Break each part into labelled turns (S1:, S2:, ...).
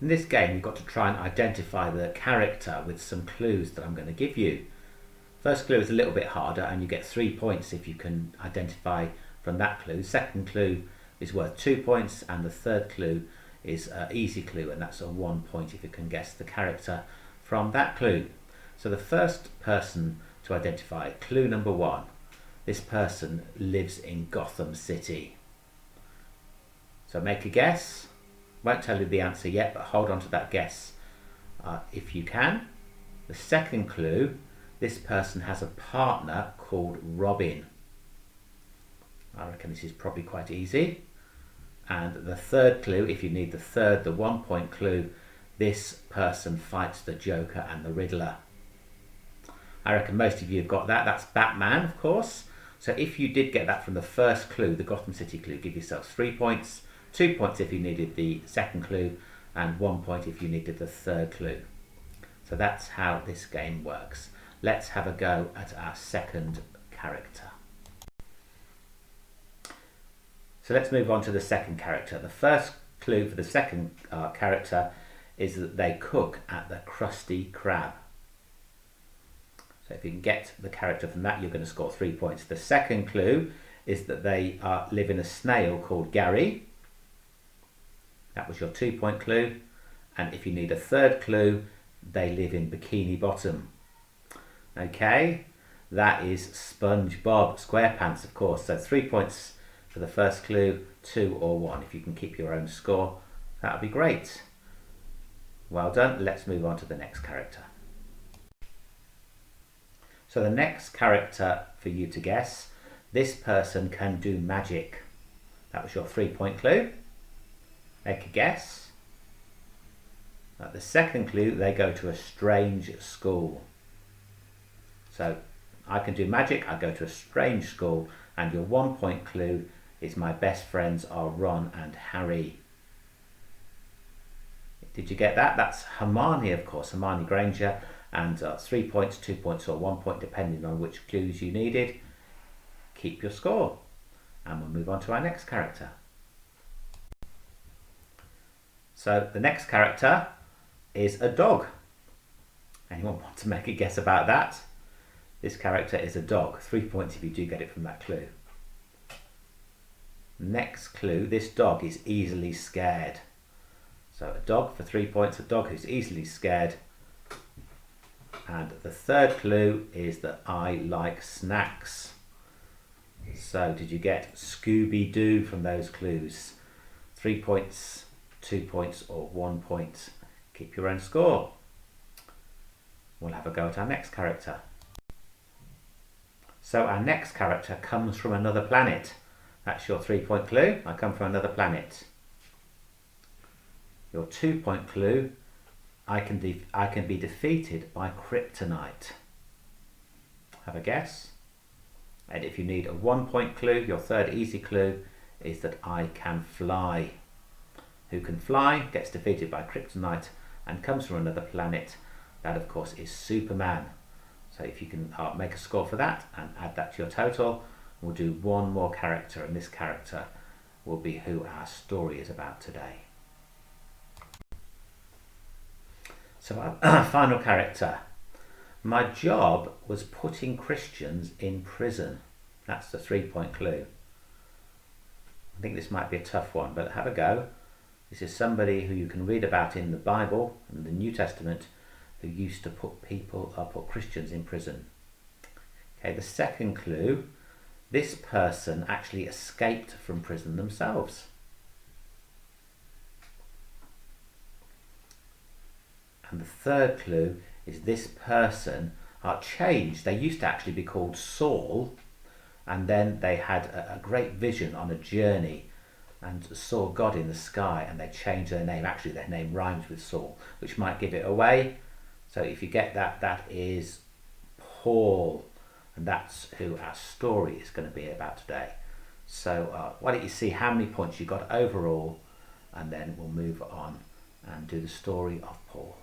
S1: In this game, you've got to try and identify the character with some clues that I'm going to give you. First clue is a little bit harder and you get 3 points if you can identify from that clue. Second clue is worth 2 points and the third clue is an easy clue, and that's a 1 point if you can guess the character from that clue. So the first person to identify, clue number 1, this person lives in Gotham City. So make a guess. Won't tell you the answer yet, but hold on to that guess if you can. The second clue, this person has a partner called Robin. I reckon this is probably quite easy. And the third clue, if you need the 1 point clue, this person fights the Joker and the Riddler. I reckon most of you have got that. That's Batman, of course. So if you did get that from the first clue, the Gotham City clue, give yourself 3 points, 2 points if you needed the second clue, and 1 point if you needed the third clue. So that's how this game works. Let's have a go at our second character. So let's move on to the second character. The first clue for the second character is that they cook at the Krusty Krab. So if you can get the character from that, you're going to score 3 points. The second clue is that they live in a snail called Gary. That was your 2 point clue. And if you need a third clue, they live in Bikini Bottom. Okay, that is SpongeBob SquarePants, of course. So 3 points for the first clue, 2 or 1. If you can keep your own score, that would be great. Well done. Let's move on to the next character. So the next character for you to guess, this person can do magic. That was your 3 point clue. Make a guess. At the second clue, they go to a strange school. So I can do magic, I go to a strange school, and your 1 point clue is my best friends are Ron and Harry. Did you get that? That's Hermione, of course, Hermione Granger, and 3 points, 2 points or 1 point depending on which clues you needed. Keep your score and we'll move on to our next character. So the next character is a dog. Anyone want to make a guess about that? This character is a dog. 3 points if you do get it from that clue. Next clue, this dog is easily scared. So a dog for 3 points, a dog who's easily scared. And the third clue is that I like snacks. So did you get Scooby-Doo from those clues? 3 points, 2 points or 1 point. Keep your own score. We'll have a go at our next character. So our next character comes from another planet. That's your 3 point clue. I come from another planet. Your 2 point clue, I can be defeated by kryptonite. Have a guess. And if you need a 1 point clue, your third easy clue is that I can fly. Who can fly gets defeated by kryptonite and comes from another planet. That of course is Superman. So if you can make a score for that and add that to your total, we'll do one more character, and this character will be who our story is about today. So our final character. My job was putting Christians in prison. That's the 3 point clue. I think this might be a tough one, but have a go. This is somebody who you can read about in the Bible, in the New Testament, who used to put Christians in prison. Okay, the second clue, this person actually escaped from prison themselves. And the third clue is this person are changed. They used to actually be called Saul, and then they had a great vision on a journey and saw God in the sky, and they changed their name. Actually, their name rhymes with Saul, which might give it away. So if you get that, that is Paul, and that's who our story is going to be about today. So why don't you see how many points you got overall, and then we'll move on and do the story of Paul.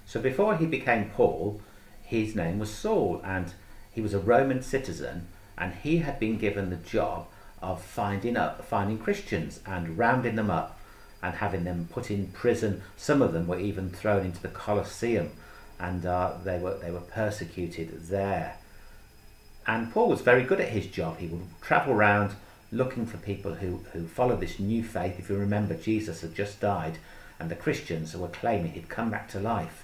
S1: So before he became Paul, his name was Saul, and he was a Roman citizen, and he had been given the job of finding Christians and rounding them up and having them put in prison. Some of them were even thrown into the Colosseum, and they were persecuted there. And Paul was very good at his job. He would travel around looking for people who followed this new faith. If you remember, Jesus had just died, and the Christians were claiming he'd come back to life.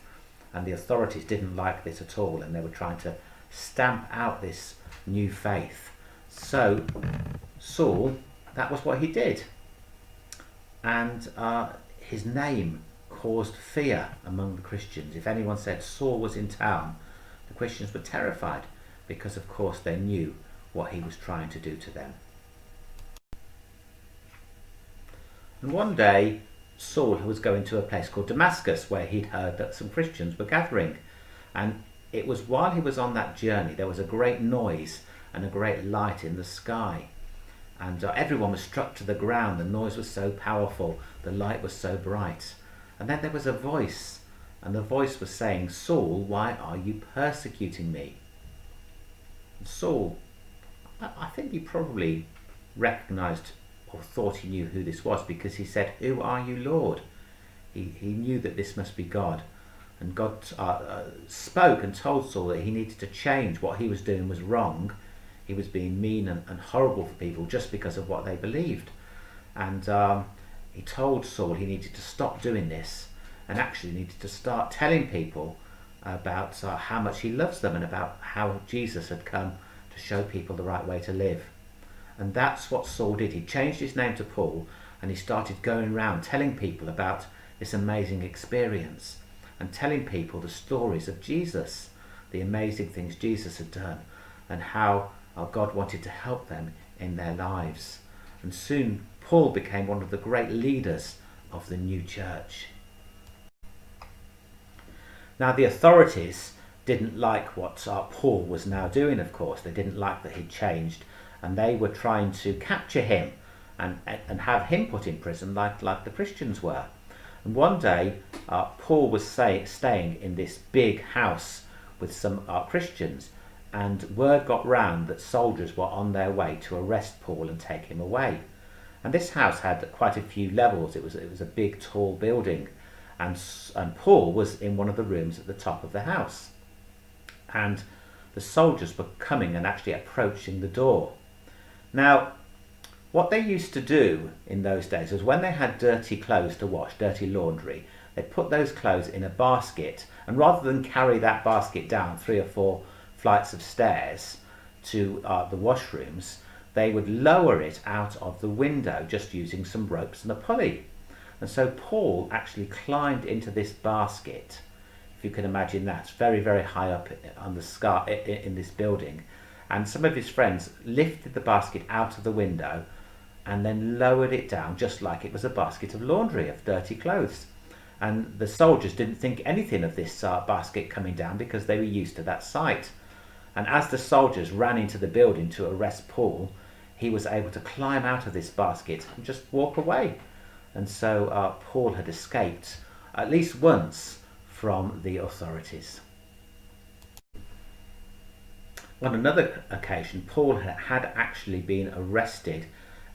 S1: And the authorities didn't like this at all, and they were trying to stamp out this new faith. So Saul, that was what he did. And his name caused fear among the Christians. If anyone said Saul was in town, the Christians were terrified, because of course they knew what he was trying to do to them. And one day Saul was going to a place called Damascus, where he'd heard that some Christians were gathering. And it was while he was on that journey, there was a great noise and a great light in the sky. And everyone was struck to the ground. The noise was so powerful, the light was so bright. And then there was a voice, and the voice was saying, "Saul, why are you persecuting me?" And Saul, I think he probably recognized or thought he knew who this was, because he said, "Who are you, Lord?" He knew that this must be God. And God spoke and told Saul that he needed to change. What he was doing was wrong. He was being mean and horrible for people just because of what they believed. And he told Saul he needed to stop doing this, and actually needed to start telling people about how much he loves them, and about how Jesus had come to show people the right way to live. And that's what Saul did. He changed his name to Paul, and he started going around telling people about this amazing experience, and telling people the stories of Jesus, the amazing things Jesus had done, and how God wanted to help them in their lives. And soon Paul became one of the great leaders of the new church. Now the authorities didn't like what Paul was now doing, of course. They didn't like that he'd changed, and they were trying to capture him and have him put in prison like the Christians were. And one day Paul was staying in this big house with some Christians, and word got round that soldiers were on their way to arrest Paul and take him away. And this house had quite a few levels. It was a big, tall building, and Paul was in one of the rooms at the top of the house. And the soldiers were coming and actually approaching the door. Now, what they used to do in those days was, when they had dirty clothes to wash, dirty laundry, they put those clothes in a basket, and rather than carry that basket down 3 or 4 flights of stairs to the washrooms, they would lower it out of the window just using some ropes and a pulley. And so Paul actually climbed into this basket, if you can imagine that, very, very high up on the sky in this building. And some of his friends lifted the basket out of the window and then lowered it down just like it was a basket of laundry, of dirty clothes. And the soldiers didn't think anything of this basket coming down, because they were used to that sight. And as the soldiers ran into the building to arrest Paul, he was able to climb out of this basket and just walk away. And so Paul had escaped at least once from the authorities. On another occasion, Paul had actually been arrested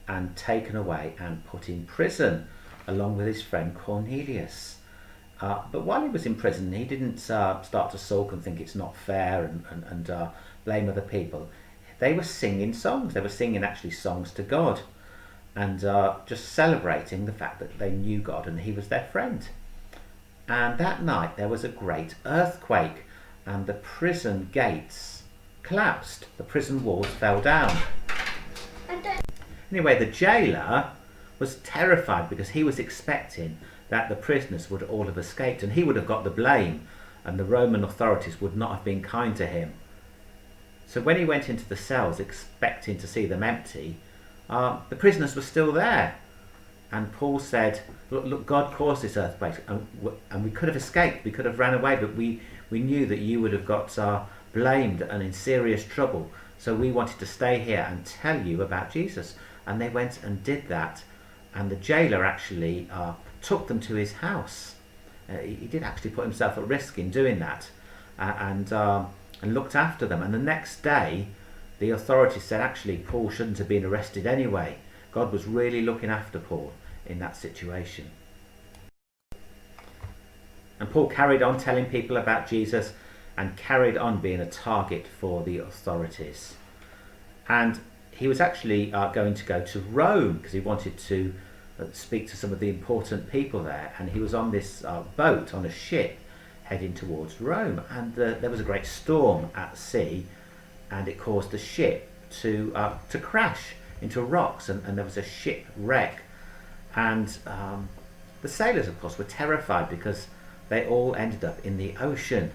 S1: and taken away and put in prison, along with his friend Cornelius. But while he was in prison, he didn't start to sulk and think it's not fair and blame other people. They were singing songs. They were singing actually songs to God, and just celebrating the fact that they knew God and he was their friend. And that night there was a great earthquake, and the prison gates collapsed. The prison walls fell down. Anyway, the jailer was terrified, because he was expecting that the prisoners would all have escaped, and he would have got the blame, and the Roman authorities would not have been kind to him. So when he went into the cells expecting to see them empty, the prisoners were still there. And Paul said, look, God caused this earthquake, and we could have escaped, we could have ran away, but we knew that you would have got blamed and in serious trouble. So we wanted to stay here and tell you about Jesus. And they went and did that. And the jailer actually took them to his house. He did actually put himself at risk in doing that, and looked after them. And the next day, the authorities said actually Paul shouldn't have been arrested anyway. God was really looking after Paul in that situation. And Paul carried on telling people about Jesus and carried on being a target for the authorities. And he was actually going to go to Rome because he wanted to speak to some of the important people there. And he was on this boat, on a ship, heading towards Rome. And there was a great storm at sea, and it caused the ship to crash into rocks, and there was a shipwreck. And the sailors, of course, were terrified because they all ended up in the ocean.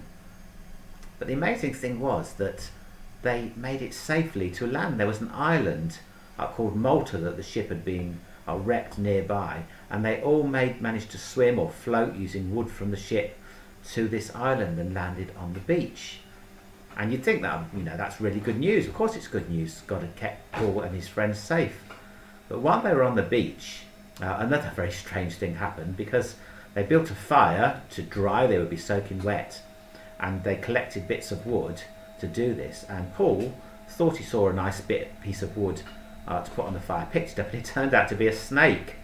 S1: But the amazing thing was that they made it safely to land. There was an island called Malta that the ship had been wrecked nearby, and they all managed to swim or float using wood from the ship to this island and landed on the beach. And you'd think that, that's really good news. Of course it's good news. God had kept Paul and his friends safe. But while they were on the beach, another very strange thing happened, because they built a fire to dry. They would be soaking wet, and they collected bits of wood to do this. And Paul thought he saw a nice piece of wood to put on the fire, picked it up, and it turned out to be a snake.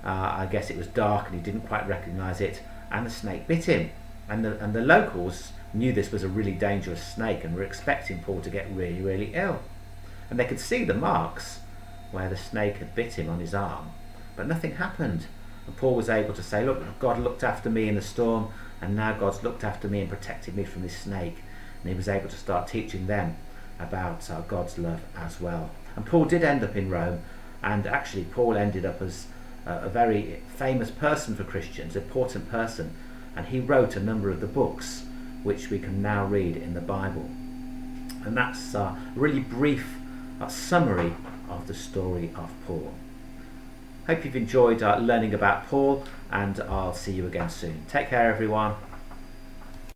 S1: I guess it was dark and he didn't quite recognise it, and the snake bit him. And the locals knew this was a really dangerous snake and were expecting Paul to get really, really ill. And they could see the marks where the snake had bit him on his arm, but nothing happened. And Paul was able to say, look, God looked after me in the storm, and now God's looked after me and protected me from this snake. And he was able to start teaching them about God's love as well. And Paul did end up in Rome, and actually Paul ended up as a very famous person for Christians, an important person, and he wrote a number of the books which we can now read in the Bible. And that's a really brief summary of the story of Paul. Hope you've enjoyed learning about Paul, and I'll see you again soon. Take care, everyone.